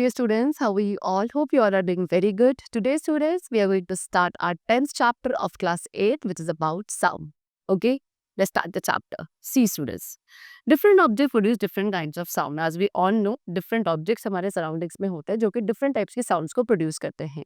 dear students. How are you all? Hope you all are doing very good. Today, students, we are going to start our 10th chapter of class 8, which is about sound. Okay, let's start the chapter. See, students, different objects produce different kinds of sound. As we all know, different objects हमारे surroundings में होते हैं जो कि different types के sounds को produce करते हैं.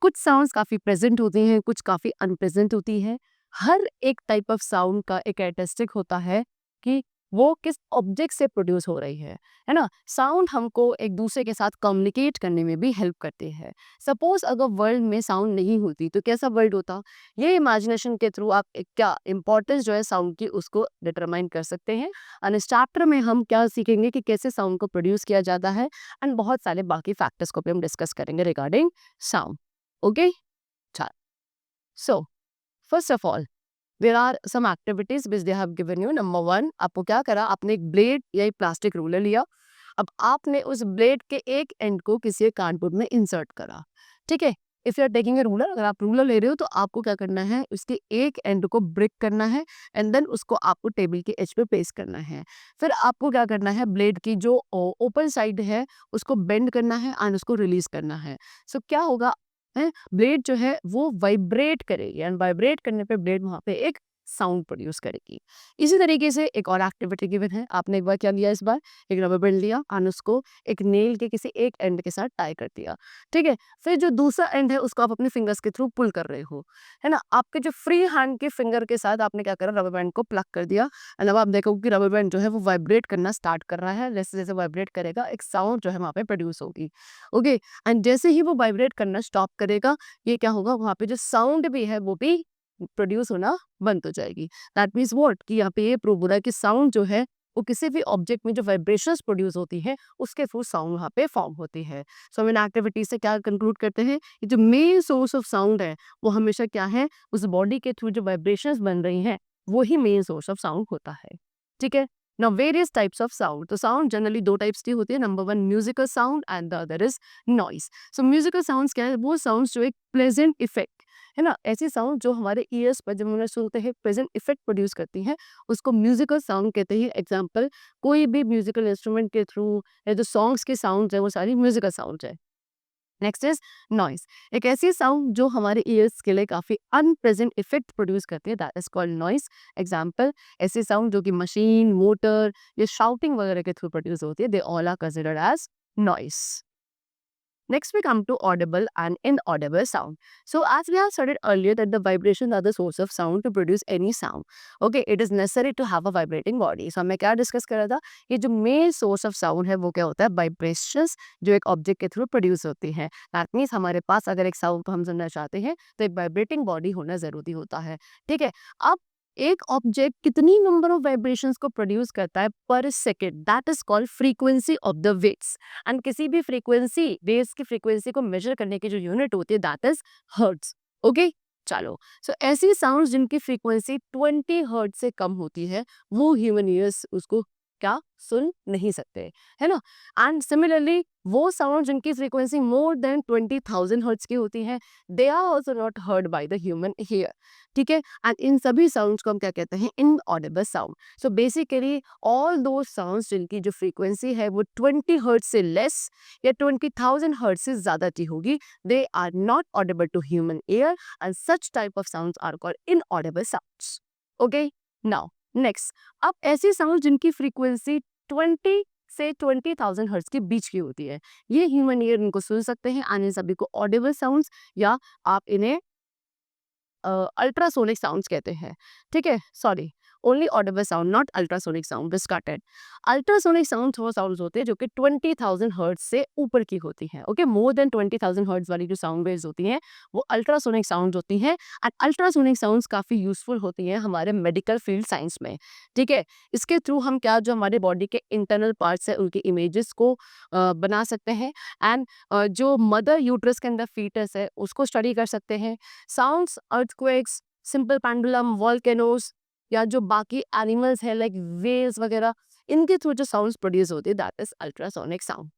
कुछ sounds काफ़ी present होती हैं, कुछ काफ़ी unpresent होती हैं. हर एक type of sound का एक characteristic होता है कि वो किस ऑब्जेक्ट से प्रोड्यूस हो रही है ना? साउंड हमको एक दूसरे के साथ कम्युनिकेट करने में भी हेल्प करती है. सपोज अगर वर्ल्ड में साउंड नहीं होती तो कैसा वर्ल्ड होता? ये इमेजिनेशन के थ्रू आप क्या इंपॉर्टेंस जो है साउंड की उसको डिटरमाइन कर सकते हैं. एंड इस चैप्टर में हम क्या सीखेंगे कि कैसे साउंड को प्रोड्यूस किया जाता है एंड बहुत सारे बाकी फैक्टर्स को भी हम डिस्कस करेंगे रिगार्डिंग साउंड. ओके, चल. So first of all there are some activities which they have given you. Number 1, आपको क्या करा, आपने एक ब्लेड या एक प्लास्टिक रूलर लिया. अब आपने उस ब्लेड के एक एंड को किसी कार्डबोर्ड में इंसर्ट करा. ठीक है. If you are taking a ruler, अगर आप रूलर ले रहे हो तो आपको क्या करना है, उसके एक एंड को ब्रेक करना है एंड देन उसको आपको टेबल के एज पे पेस्ट करना है. फिर आपको क्या करना है, ब्लेड की जो ओपन साइड है उसको बेंड करना है एंड उसको रिलीज करना है. सो क्या होगा है, ब्लेड जो है वो वाइब्रेट करेगी एंड वाइब्रेट करने पे ब्लेड वहां पे एक साउंड प्रोड्यूस करेगी. इसी तरीके से एक और एक्टिविटी गिवन है. आपने एक बार क्या लिया, इस बार एक रबर बैंड लिया और उसको एक नेल के किसी एक एंड के साथ टाई कर दिया. ठीक है. फिर जो दूसरा एंड है उसको आप अपने फिंगर्स के थ्रू पुल कर रहे हो, है ना? आपके जो फ्री हैंड के फिंगर के साथ आपने क्या करा, रबर बैंड को प्लग कर दिया एंड अब आप देखो कि रबर बैंड जो है वो वाइब्रेट करना स्टार्ट कर रहा है. जैसे जैसे वाइब्रेट करेगा एक साउंड जो है वहाँ पे प्रोड्यूस होगी. ओके. एंड जैसे ही वो वाइब्रेट करना स्टॉप करेगा, ये क्या होगा, वहाँ पे जो साउंड भी है वो भी प्रोड्यूस होना बंद हो जाएगी. दैट मीन्स व्हाट, कि यहाँ पे ये प्रूव हो रहा है कि साउंड जो है वो किसी भी ऑब्जेक्ट में जो वाइब्रेशंस प्रोड्यूस होती है उसके थ्रू साउंड वहाँ पे फॉर्म होती है. सो हम इन एक्टिविटी से क्या कंक्लूड करते हैं, कि जो मेन सोर्स ऑफ साउंड है वो हमेशा क्या है, उस बॉडी के थ्रू जो वाइब्रेशंस बन रही हैं वो ही मेन सोर्स ऑफ साउंड होता है. ठीक है. Now various types of sound. तो साउंड जनरली दो टाइप्स की होती है. Number 1 musical sound and the other is noise. So musical sounds क्या है, वो साउंड्स जो एक प्लेजेंट इफेक्ट है ना, ऐसी साउंड जो हमारे ईयर्स पर जब हम सुनते हैं प्रेजेंट इफेक्ट प्रोड्यूस करती हैं उसको म्यूजिकल साउंड कहते हैं. एग्जांपल, कोई भी म्यूजिकल इंस्ट्रूमेंट के थ्रू या जो सॉन्ग्स के साउंड है वो सारी म्यूजिकल साउंड है. Next is noise. एक ऐसी साउंड जो हमारे ईयर्स के लिए काफी अनप्रेजेंट इफेक्ट प्रोड्यूस करती है, that is called noise. Example, ऐसी साउंड जो कि मशीन, मोटर या शाउटिंग वगैरह के थ्रू प्रोड्यूस होती है, they all are considered as noise. Next, we come to audible and inaudible sound. So, as we have studied earlier that the vibrations are the source of sound to produce any sound. Okay, it is necessary to have a vibrating body. So, हमने क्या discuss करा था, ये जो main source of sound है वो क्या होता है, वाइब्रेशंस जो एक ऑब्जेक्ट के थ्रू प्रोड्यूस होती है. दैट मीन्स हमारे पास अगर एक साउंड को हम सुनना चाहते हैं तो एक वाइब्रेटिंग बॉडी होना जरूरी होता है. ठीक है. अब एक ऑब्जेक्ट कितनी नंबर ऑफ वाइब्रेशंस को प्रोड्यूस करता है पर second, that is called frequency of the waves. And किसी भी फ्रीक्वेंसी, वेव्स की फ्रीक्वेंसी को मेजर करने की जो यूनिट होती है दैट इज हर्ट्ज. ओके, चलो. सो ऐसी साउंड्स जिनकी फ्रीक्वेंसी 20 हर्ट्ज से कम होती है वो ह्यूमन ईयर्स उसको क्या सुन नहीं सकते, है ना? एंड सिमिलरली वो साउंड जिनकी फ्रीक्वेंसी मोर देन 20,000 हर्ट्ज की होती है, they are also not heard by the human ear. ठीक है. एंड इन सभी साउंड्स को हम क्या कहते हैं, inaudible sound. So basically all दो साउंड्स जिनकी जो फ्रीक्वेंसी है वो 20 हर्ट्ज से लेस या 20,000 हर्ट्ज से ज्यादा की होगी, they are not audible to human ear and such type of sounds are called inaudible sounds. Okay. Now next, अब ऐसी साउंड जिनकी फ्रीक्वेंसी 20 से 20,000 हर्ट्ज के बीच की होती है, ये ह्यूमन ईयर इनको सुन सकते हैं एंड इन सभी को ऑडिबल साउंड्स या आप इन्हें अल्ट्रासोनिक साउंड्स कहते हैं. ठीक है. Sorry, only audible sound, not ultrasonic sound, discarded. Ultrasonic sound वो साउंड्स होते हैं जो कि 20,000 हर्ट्ज से ऊपर की होती हैं. ओके, मोर देन 20,000 हर्ट्ज वाली जो साउंड वेव्स होती हैं वो अल्ट्रासोनिक साउंड होती हैं. एंड अल्ट्रासोनिक साउंड्स काफ़ी यूजफुल होती हैं हमारे मेडिकल फील्ड साइंस में. ठीक है. इसके थ्रू हम क्या, जो हमारे बॉडी के इंटरनल पार्ट्स है उनकी इमेजेस को बना सकते हैं एंड जो मदर यूट्रस के अंदर फीटस है उसको स्टडी कर सकते हैं. Sounds, earthquakes, simple pendulum, volcanoes या जो बाकी एनिमल्स है लाइक वेल्स वगैरह, इनके थ्रू जो साउंड्स प्रोड्यूस होती है that is ultrasonic sound.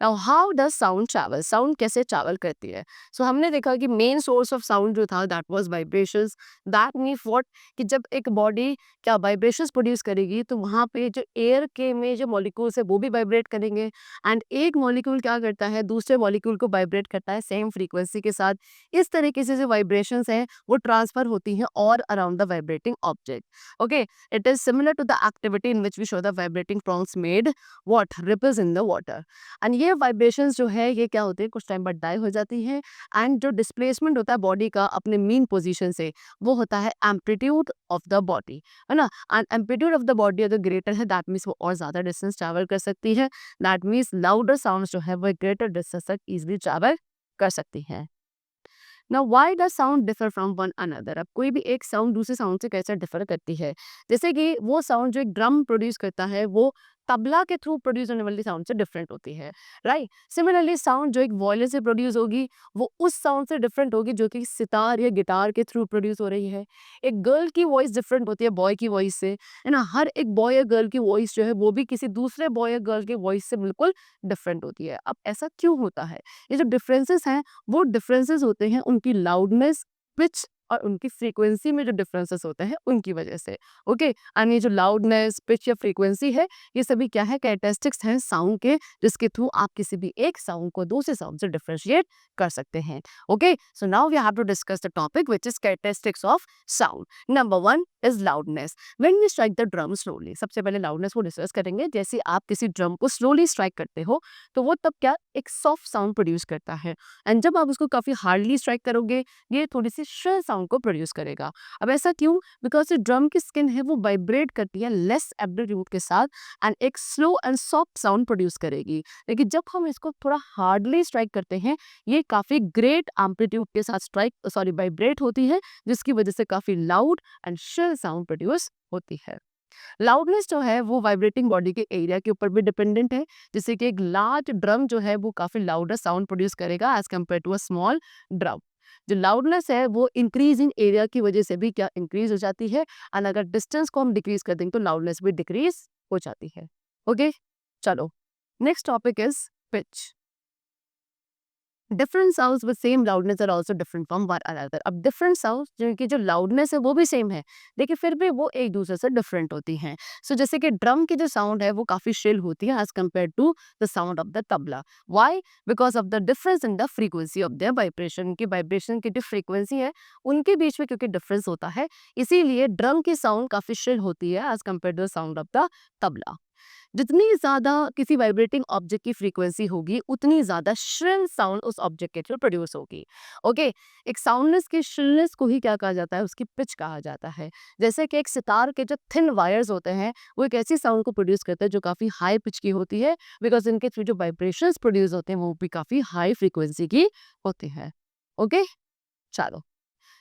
Now how does sound travel, sound कैसे ट्रैवल करती है? सो हमने देखा कि मेन सोर्स ऑफ साउंड जो था that was vibrations. That means what, कि जब एक बॉडी क्या वाइब्रेशंस प्रोड्यूस करेगी तो वहाँ पे जो एयर के में जो मॉलिक्यूल्स है वो भी वाइब्रेट करेंगे, एंड एक मॉलिक्यूल क्या करता है दूसरे मॉलिक्यूल को वाइब्रेट करता है सेम फ्रीक्वेंसी के साथ। इस तरीके से जो वाइब्रेशंस हैं वो ट्रांसफर होती हैं all around the vibrating object. Okay, it is similar to the activity in which we show the vibrating prongs made what ripples in the water. And ये वाइब्रेशंस जो है ये क्या होते हैं, कुछ टाइम बाद डाई हो जाती हैं, एंड जो डिस्प्लेसमेंट होता है बॉडी का अपने मीन पोजीशन से वो होता है एम्पलीट्यूड ऑफ द बॉडी, है ना। And amplitude of the body अगर ग्रेटर है दैट मीन्स वो और ज्यादा डिस्टेंस ट्रैवल कर सकती है। दैट मीन्स लाउडर साउंड्स जो है वो ग्रेटर डिस्टेंस तक इजिली ट्रैवल कर सकती हैं। Now why does sound differ from one another, अब कोई भी एक साउंड दूसरे साउंड से कैसे डिफर करती है? जैसे कि वो साउंड जो एक ड्रम प्रोड्यूस करता है वो तबला के थ्रू प्रोड्यूस होने वाली साउंड से डिफरेंट होती है, राइट। सिमिलरली साउंड जो एक वॉयलिन से प्रोड्यूस होगी वो उस साउंड से डिफरेंट होगी जो कि सितार या गिटार के थ्रू प्रोड्यूस हो रही है। एक गर्ल की वॉइस डिफरेंट होती है बॉय की वॉइस से, है ना। हर एक बॉय या गर्ल की वॉइस जो है वो भी किसी दूसरे बॉय या गर्ल के वॉइस से बिल्कुल डिफरेंट होती है। अब ऐसा क्यों होता है? ये जो डिफरेंसेस हैं वो डिफरेंसेस होते हैं उनकी लाउडनेस, पिच और उनकी फ्रीक्वेंसी में जो डिफरेंसेस होते हैं उनकी वजह से। ओके, एंड ये जो लाउडनेस, पिच या फ्रीक्वेंसी है ये सभी क्या है, कैरेक्टरिस्टिक्स हैं साउंड के, जिसके थ्रू आप किसी भी एक साउंड को दूसरे साउंड से डिफरेंशिएट कर सकते हैं। Okay, so now we have to discuss the topic which is characteristics of sound. Number 1 is loudness. When we strike the drum slowly, सबसे पहले लाउडनेस को डिस्कस करेंगे। जैसे आप किसी ड्रम को स्लोली स्ट्राइक करते हो तो वो तब क्या एक सॉफ्ट साउंड प्रोड्यूस करता है, एंड जब आप उसको काफी हार्डली स्ट्राइक करोगे ये थोड़ी सी श्रिल साउंड को प्रोड्यूस करेगा। अब ऐसा क्यों? बिकॉज जो ड्रम की स्किन है वो वाइब्रेट करती है लेस एम्पलीट्यूड के साथ एंड एक slow and soft sound produce करेगी। लेकिन जब हम इसको थोड़ा हार्डली स्ट्राइक करते हैं ये काफी ग्रेट एम्पलीट्यूड के साथ वाइब्रेट होती है, जिसकी वजह से काफी loud and shrill sound produce होती है। लाउडनेस जो है वो वाइब्रेटिंग बॉडी के एरिया के ऊपर भी डिपेंडेंट है। जैसे कि एक लार्ज ड्रम जो है वो काफी लाउडर साउंड प्रोड्यूस करेगा as compare to a small drum. जो लाउडनेस है वो इंक्रीजिंग एरिया की वजह से भी क्या इंक्रीज हो जाती है, एंड अगर डिस्टेंस को हम डिक्रीज कर देंगे तो लाउडनेस भी डिक्रीज हो जाती है। ओके, चलो next topic is pitch. Different sounds with same loudness are also different from one another. अब डिफरेंट साउंड्स जिनकी जो लाउडनेस है वो भी सेम है लेकिन फिर भी वो एक दूसरे से डिफरेंट होती हैं। सो जैसे कि ड्रम की जो साउंड है वो काफी श्रिल होती है as compare to the sound of the tabla. Why? Because of the difference in the frequency of their vibration. की वाइब्रेशन की जो फ्रीक्वेंसी है उनके बीच में क्योंकि डिफरेंस होता है इसीलिए ड्रम की साउंड काफी श्रिल होती है as compare to the sound of the tabla. जितनी ज्यादा किसी वाइब्रेटिंग ऑब्जेक्ट की फ्रीक्वेंसी होगी उतनी ज्यादा श्रिल साउंड उस ऑब्जेक्ट के थ्रू प्रोड्यूस होगी। ओके, एक साउंडनेस की श्रिलनेस को ही क्या कहा जाता है, उसकी पिच कहा जाता है। जैसे कि एक सितार के जो थिन वायर्स होते हैं वो एक ऐसी साउंड को प्रोड्यूस करते हैं जो काफी हाई पिच की होती है, बिकॉज इनके थ्रू जो वाइब्रेशंस प्रोड्यूस होते हैं वो भी काफी हाई फ्रीक्वेंसी की होती है। ओके, चलो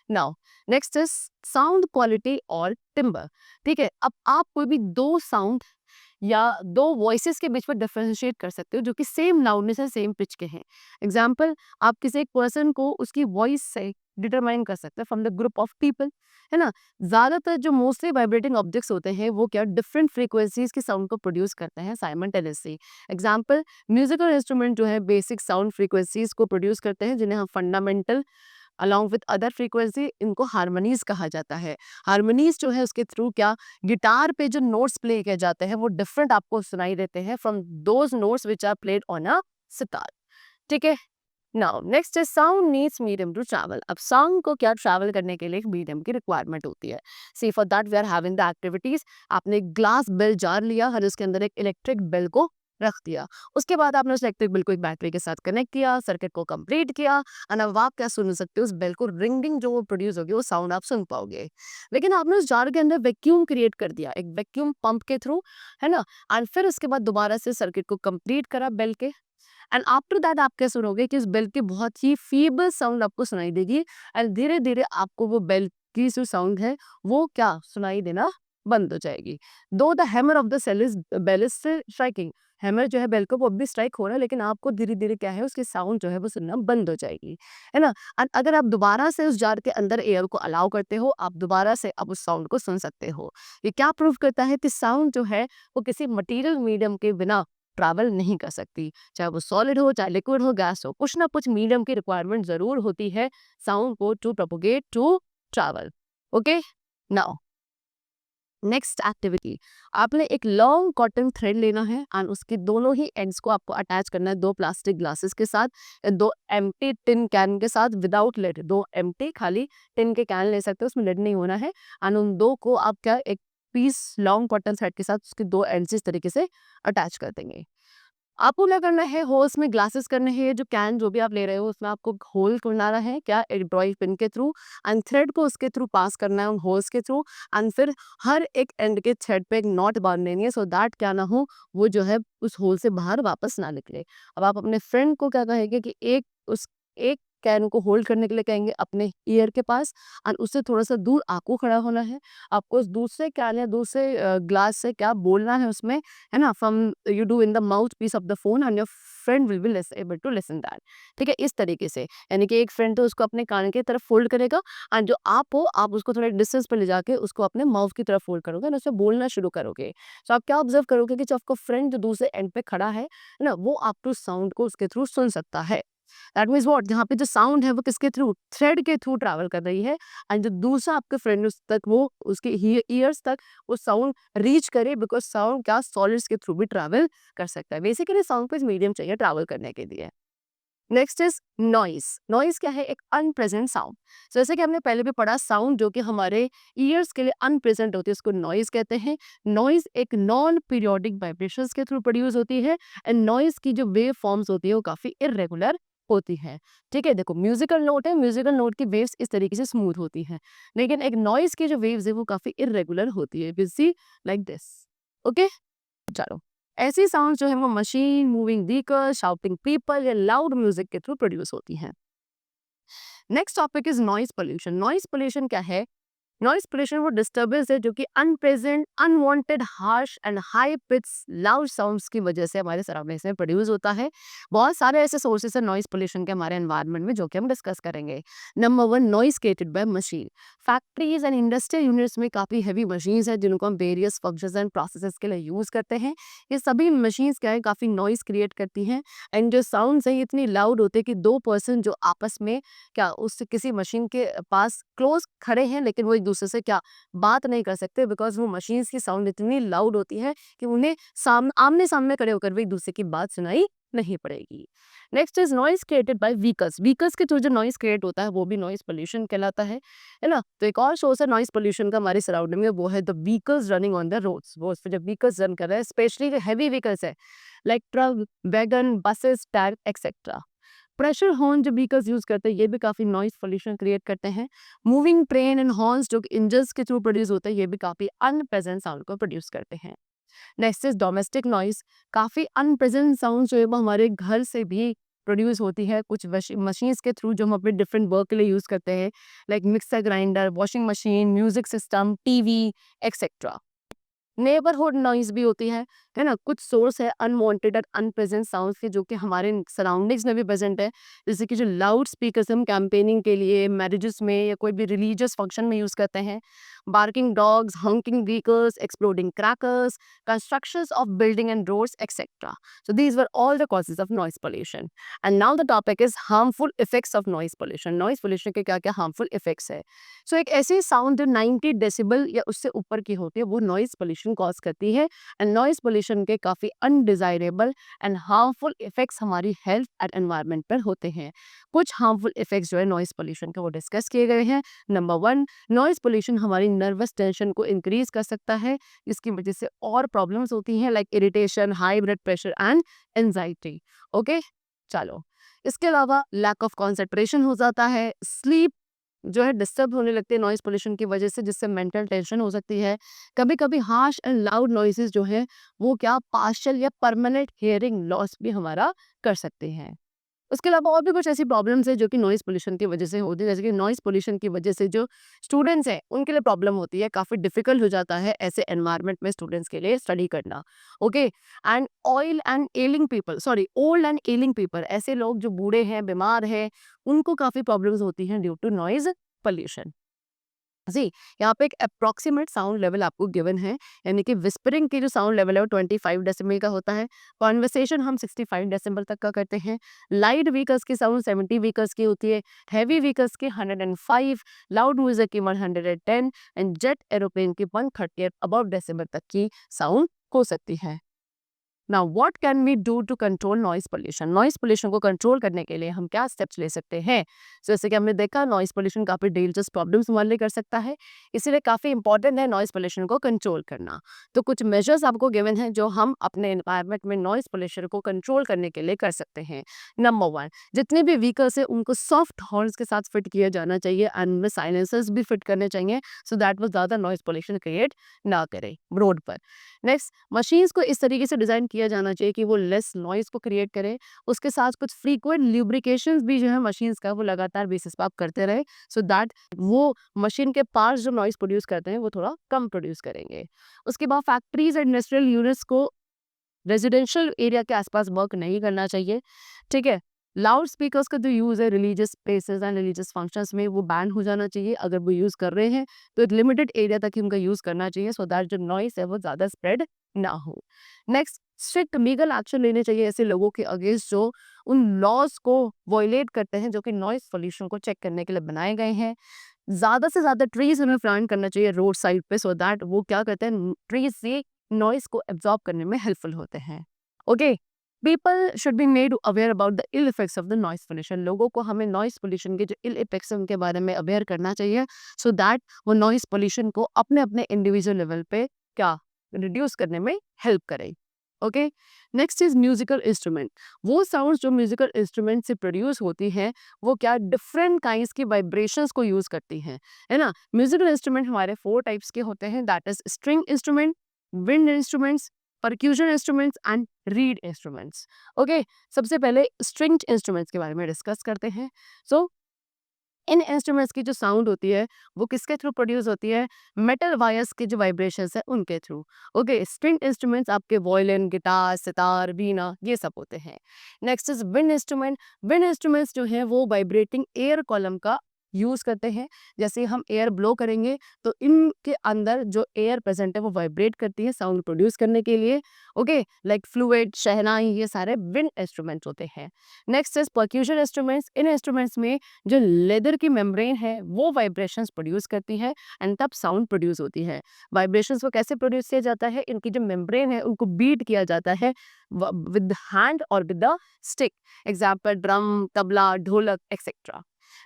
now next is sound quality और टिम्बर। ठीक है, अब आप कोई भी दो साउंड या दो वॉइसेस के बीच में डिफरेंशिएट कर सकते हो जो कि सेम लाउडनेस है सेम पिच के हैं। एग्जाम्पल, आप किसी एक पर्सन को उसकी वॉइस से डिटरमाइन कर सकते हैं from the group of people, है ना। ज्यादातर जो मोस्टली वाइब्रेटिंग ऑब्जेक्ट्स होते हैं वो क्या डिफरेंट फ्रीक्वेंसीज की साउंड को प्रोड्यूस करते हैं साइमल्टेनियसली। एग्जाम्पल, म्यूजिकल इंस्ट्रूमेंट जो है बेसिक साउंड फ्रीक्वेंसीज को प्रोड्यूस करते हैं जिन्हें हम fundamental along with other frequency इनको हारमोनीज कहा जाता है। हारमोनीज जो है उसके थ्रू क्या गिटार पे जो नोट्स प्ले किए जाते हैं वो डिफरेंट आपको सुनाई देते हैं from those notes which are played on a sitar. ठीक है, now next is sound needs medium to travel. अब साउंड को क्या ट्रैवल करने के लिए एक मीडियम की रिक्वायरमेंट होती है। See for that we are having the activities. आपने एक ग्लास बेल जार लिया और उसके अंदर एक इलेक्ट्रिक बेल को रख दिया। उसके बाद आपने उस इलेक्ट्रिक बेल को एक बैटरी के साथ कनेक्ट किया, सर्किट को कंप्लीट किया, और अब आप क्या सुन सकते हो उस बेल को रिंगिंग जो वो प्रोड्यूस होगी वो साउंड आप सुन पाओगे। लेकिन आपने उस जार के अंदर वैक्यूम क्रिएट कर दिया एक वैक्यूम पंप के थ्रू, है ना, एंड फिर उसके बाद दोबारा से सर्किट को कंप्लीट करा बेल के, एंड आफ्टर दैट आप क्या सुनोगे कि इस बेल की बहुत ही फीबल साउंड आपको सुनाई देगी, एंड धीरे धीरे आपको वो बेल की जो साउंड है वो क्या सुनाई देना बंद हो जाएगी। Though the hammer of the cell is bell is striking. Hammer जो है बेल को वो भी स्ट्राइक हो रहा है लेकिन आपको धीरे धीरे क्या है उसकी साउंड जो है वो सुनना बंद हो जाएगी, है ना। एंड अगर आप दोबारा से उस जार के अंदर एयर को अलाउ करते हो आप दोबारा से अब उस साउंड को सुन सकते हो। ये क्या प्रूव करता है कि साउंड जो है वो किसी मटेरियल मीडियम के बिना ट्रैवल नहीं कर सकती, चाहे वो सॉलिड हो, चाहे लिक्विड हो, गैस हो, कुछ ना कुछ मीडियम की रिक्वायरमेंट ज़रूर होती है साउंड को to propagate to travel. Okay, now next activity, आपने एक लॉन्ग कॉटन थ्रेड लेना है एंड उसके दोनों ही एंड्स को आपको अटैच करना है दो प्लास्टिक ग्लासेस के साथ, दो एम्प्टी टिन कैन के साथ विदाउट लिड, दो एम्प्टी खाली टिन के कैन ले सकते हो, उसमें लिड नहीं होना है। एंड उन दो को आप क्या एक पीस लॉन्ग कॉटन थ्रेड के साथ उसके दो एंड्स इस तरीके से अटैच कर देंगे। आपको क्या करना है, होल्स में ग्लासेस करने हैं, जो कैन जो भी आप ले रहे हो उसमें आपको होल बनाना है, क्या एक ड्रॉइंग पिन के थ्रू, एंड थ्रेड को उसके थ्रू पास करना है उन होल्स के थ्रू, एंड फिर हर एक एंड के थ्रेड पे एक नॉट बांध देनी है, सो दैट क्या ना हो वो जो है उस होल से बाहर वापस ना निकले। अब आप अपने फ्रेंड को क्या कहेंगे कि एक कैन को होल्ड करने के लिए कहेंगे अपने ईयर के पास, एंड उससे थोड़ा सा दूर आपको खड़ा होना है। आपको उस दूसरे कैन या दूसरे ग्लास से क्या बोलना है उसमें, है ना, from you do in the mouth piece of the phone and your friend will be able to listen that. ठीक है, इस तरीके से, यानी कि एक फ्रेंड तो उसको अपने कान की तरफ फोल्ड करेगा, एंड जो आप हो आप उसको थोड़ा डिस्टेंस पर ले जाके उसको अपने माउथ की तरफ फोल्ड करोगे और उससे बोलना शुरू करोगे। तो आप क्या ऑब्जर्व करोगे कि जो आपका फ्रेंड जो दूसरे एंड पे खड़ा है ना, वो आपको साउंड को उसके थ्रू सुन सकता है। दैट मीन्स व्हाट, जहाँ पे जो साउंड है वो किसके थ्रू, थ्रेड के थ्रू ट्रैवल कर रही है, एंड जो दूसरा आपके फ्रेंड उस तक वो उसके ईयर्स तक वो साउंड रीच करे, बिकॉज साउंड क्या सॉलिड्स के थ्रू भी ट्रैवल कर सकता है। बेसिकली साउंड को इस मीडियम चाहिए ट्रैवल करने के लिए। Next is noise. नॉइस क्या है, एक अनप्रेजेंट साउंड। जैसे कि हमने पहले भी पढ़ा, साउंड जो कि हमारे ईयर्स के लिए अनप्रेजेंट होती है उसको नॉइस कहते हैं। नॉइस एक नॉन पीरियोडिक वाइब्रेशंस के थ्रू प्रोड्यूस होती है, एंड नॉइस की जो वेव फॉर्म्स होती है वो काफी इरेगुलर होती है। ठीक है, देखो म्यूजिकल नोट है, म्यूजिकल नोट की वेव्स इस तरीके से स्मूथ होती है, लेकिन एक नॉइस की जो वेव्स है वो काफी इरेगुलर होती है, will see like this. Okay, चलो, ऐसी साउंड जो है वो machine, moving vehicle, shouting people या लाउड म्यूजिक के थ्रू प्रोड्यूस होती हैं। Next topic is noise pollution. Noise pollution क्या है, नॉइज पोल्यूशन वो डिस्टर्बेंस है जो कि unpleasant, unwanted, harsh and high pitch loud sounds की वजह से हमारे सराउंडिंग्स में प्रोड्यूस होता है। बहुत सारे ऐसे सोर्सेस है नॉइज पोल्यूशन के हमारे एनवायरनमेंट में जो कि हम डिस्कस करेंगे। Number one, noise created by machine. Factories and industrial units में काफ़ी हैवी मशीन्स हैं जिनको हम वेरियस फंक्शंस एंड प्रोसेसेस के लिए यूज़ करते हैं। ये सभी मशीन्स क्या है, काफ़ी नॉइज क्रिएट करती हैं, एंड जो साउंड्स हैं ये इतनी लाउड होते हैं कि दो पर्सन जो आपस में क्या उस किसी मशीन के पास क्लोज खड़े हैं लेकिन वो एक दूसरे से क्या बात नहीं कर सकते, बिकॉज वो मशीन्स की साउंड इतनी लाउड होती है कि उन्हें आमने सामने खड़े होकर भी एक दूसरे की बात सुनाई नहीं पड़ेगी। Next is noise created by vehicles. Vehicles के थ्रू जो नॉइज क्रिएट होता है वो भी नॉइज पोल्यूशन कहलाता है ना। तो एक और सोर्स है नॉइज पोल्यूशन का हमारी सराउंडिंग में, वो है the vehicles running on the roads. वो उस पर जब व्हीकल्स रन कर रहे हैं, स्पेशली जो हैवी व्हीकल्स है like truck, wagon, buses, tank etcetera. Pressure horn जो व्हीकल्स यूज करते हैं ये भी काफी नॉइज पोल्यूशन क्रिएट करते हैं। मूविंग ट्रेन एंड हॉर्न्स जो इंजन्स के थ्रू प्रोड्यूस होते हैं ये भी काफी अनप्रेजेंट साउंड को प्रोड्यूस करते हैं। Next is domestic noise. काफी अनप्रेजेंट साउंड जो है वो हमारे घर से भी प्रोड्यूस होती है कुछ मशीन्स के थ्रू जो हम अपने डिफरेंट वर्क के लिए यूज करते हैं, like mixer grinder, washing machine, music system, TV etcetera. Neighbourhood noise भी होती है ना, कुछ सोर्स है अनवांटेड और अनप्रेजेंट साउंड्स के जो कि हमारे सराउंडिंग्स में भी प्रेजेंट है, जैसे कि जो लाउड स्पीकर्स हम कैंपेनिंग के लिए मैरिजेस में या कोई भी रिलीजियस फंक्शन में यूज करते हैं। Barking dogs, honking vehicles, exploding crackers, constructions of building and roads etcetera. So these were all the causes of noise pollution. And now the topic is harmful effects of noise pollution. Noise pollution के क्या क्या harmful effects है। सो एक ऐसी sound जो 90 decibel या उससे ऊपर की होती है वो नॉइज पोल्यूशन कॉज करती है, एंड नॉइज पोल्यूशन के काफी अनडिजायरेबल एंड हार्मफुल इफेक्ट्स हमारी हेल्थ एंड एनवायरनमेंट पर होते हैं। कुछ हार्मफुल इफेक्ट्स जो है नॉइज पोल्यूशन के वो डिस्कस किए गए हैं। नंबर वन, नॉइज पोल्यूशन हमारी नर्वस टेंशन को इंक्रीज कर सकता है, इसकी वजह से और प्रॉब्लम्स होती हैं like irritation, high blood pressure and anxiety. Okay, चलो, इसके अलावा लैक ऑफ कॉन्सेंट्रेशन हो जाता है, स्लीप जो है डिस्टर्ब होने लगते हैं नॉइज पोल्यूशन की वजह से, जिससे मेंटल टेंशन हो सकती है। कभी कभी हार्श एंड लाउड नॉइसेस जो है वो क्या पार्शियल या परमानेंट हियरिंग लॉस भी हमारा कर सकते हैं। उसके अलावा और भी कुछ ऐसी प्रॉब्लम्स है जो कि नॉइज पोल्यूशन की वजह से होती है, जैसे कि नॉइज पोल्यूशन की वजह से जो स्टूडेंट्स हैं उनके लिए प्रॉब्लम होती है, काफ़ी डिफिकल्ट हो जाता है ऐसे एनवायरनमेंट में स्टूडेंट्स के लिए स्टडी करना। Okay, and oil and ailing people, sorry old and ailing people, ऐसे लोग जो बूढ़े हैं, बीमार हैं, उनको काफ़ी प्रॉब्लम्स होती हैं ड्यू टू नॉइज पोल्यूशन। जी, यहाँ पे एक अप्रॉक्सिमेट साउंड लेवल आपको गिवन है, यानी कि विस्परिंग की जो साउंड लेवल है वो 25 डेसिबल का होता है। कॉन्वर्सेशन हम 65 डेसिबल तक का करते हैं। लाइट व्हीकल्स की साउंड 70 व्हीकल्स की होती है। हैवी व्हीकल्स की 105, लाउड म्यूजिक की 110 एंड जेट एरोप्लेन की 130 अबव डेसिबल तक की साउंड हो सकती है। Now what can we do to control noise pollution? Noise pollution को कंट्रोल करने के लिए हम क्या स्टेप्स ले सकते हैं? जैसे कि हमने देखा, नॉइस पोल्यूशन काफ़ी डेंजरस प्रॉब्लम्स हमारे लिए कर सकता है, इसीलिए काफ़ी इंपॉर्टेंट है नॉइस पोल्यूशन को कंट्रोल करना। तो कुछ मेजर्स आपको गिवन हैं जो हम अपने एनवायरनमेंट में नॉइस पोल्यूशन को कंट्रोल करने के लिए कर सकते हैं। नंबर वन, जितने भी व्हीकल्स है उनको सॉफ्ट हॉर्न्स के साथ फिट किया जाना चाहिए एंड उनमें साइलेंसर्स भी फिट करने चाहिए, सो दैट वो ज़्यादा नॉइस पोल्यूशन क्रिएट ना करे रोड पर। नेक्स्ट, मशीन्स को इस तरीके से डिज़ाइन किया जाना चाहिए कि वो लेस नॉइज़ को क्रिएट करे। उसके साथ कुछ फ्रीक्वेंट ल्यूब्रिकेशंस भी जो है मशीन्स का वो लगातार बेसिस पे आप करते रहे, सो दैट वो मशीन के पार्ट्स जो नॉइज़ प्रोड्यूस करते हैं वो थोड़ा कम प्रोड्यूस करेंगे। उसके बाद फैक्ट्रीज एंड इंडस्ट्रियल यूनिट्स को रेजिडेंशियल एरिया के आसपास वर्क नहीं करना चाहिए, ठीक है। लाउड स्पीकर्स का जो यूज़ है religious places and religious functions में वो बैन हो जाना चाहिए। अगर वो यूज़ कर रहे हैं तो एक लिमिटेड एरिया तक ही उनका यूज़ करना चाहिए, सो दैट जो नॉइस है वो ज़्यादा स्प्रेड ना हो। नेक्स्ट, स्ट्रिक्ट लीगल एक्शन लेने चाहिए ऐसे लोगों के अगेंस्ट जो उन लॉज को वॉयलेट करते हैं जो कि नॉइस पोल्यूशन को चेक करने के लिए बनाए गए हैं। ज़्यादा से ज़्यादा ट्रीज हमें प्लांट करना चाहिए रोड साइड पे, सो दैट वो क्या करते हैं, ट्रीज से नॉइस को एब्जॉर्ब करने में हेल्पफुल होते हैं। Okay, people should be made aware about the ill effects of the noise pollution. लोगों को हमें नॉइस पोल्यूशन के जो इल इफेक्ट्स हैं उनके बारे में अवेयर करना चाहिए, सो दैट वो नॉइस पोल्यूशन को अपने अपने इंडिविजुअल लेवल पे क्या रिड्यूस करने में हेल्प करें। Okay, next is musical instrument. वो साउंड्स जो म्यूजिकल इंस्ट्रूमेंट से प्रोड्यूस होती हैं वो क्या डिफरेंट काइंड्स की वाइब्रेशंस को यूज करती हैं, है ना। म्यूजिकल इंस्ट्रूमेंट हमारे 4 टाइप्स के होते हैं, that is string instrument, wind instruments, percussion instruments and read instruments. Okay, सबसे पहले स्ट्रिंग्ड इंस्ट्रूमेंट्स के बारे में डिस्कस करते हैं। सो इन इंस्ट्रूमेंट्स की जो साउंड होती है वो किसके थ्रू प्रोड्यूस होती है, मेटल वायर्स के जो वाइब्रेशंस है उनके थ्रू। ओके, स्ट्रिंग इंस्ट्रूमेंट्स आपके वायलिन, गिटार, सितार, वीणा ये सब होते हैं। Next is wind instrument. Wind instruments जो है वो वाइब्रेटिंग एयर कॉलम का यूज करते हैं। जैसे हम एयर ब्लो करेंगे तो इनके अंदर जो एयर प्रेजेंट है वो वाइब्रेट करती है साउंड प्रोड्यूस करने के लिए। ओके, लाइक फ्लूइड, शहनाई, ये सारे विंड इंस्ट्रूमेंट्स होते हैं। Next is percussion instruments. In instruments में जो लेदर की मेम्ब्रेन है वो वाइब्रेशंस प्रोड्यूस करती है एंड तब साउंड प्रोड्यूस होती है। वाइब्रेशंस को कैसे प्रोड्यूस किया जाता है, इनकी जो मेम्ब्रेन है उनको बीट किया जाता है विद हैंड और with the stick. Example drum, tabla, dholak etcetera.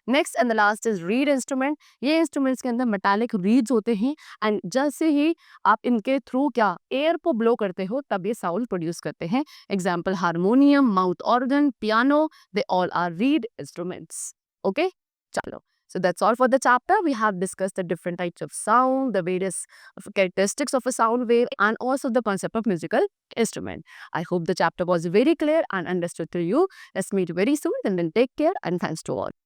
Next and the last is reed instrument. ये इंस्ट्रूमेंट्स के अंदर मेटालिक रीड्स होते हैं एंड जैसे ही आप इनके थ्रू क्या एयर को ब्लो करते हो तब ये साउंड प्रोड्यूस करते हैं। Example harmonium, mouth organ, piano, they all are reed instruments. Okay, chalo. So that's all for the chapter. We have discussed the different types of sound, the various characteristics of a sound wave, and also the concept of musical instrument. I hope the chapter was very clear and understood to you. Let's meet very soon and then take care and thanks to all.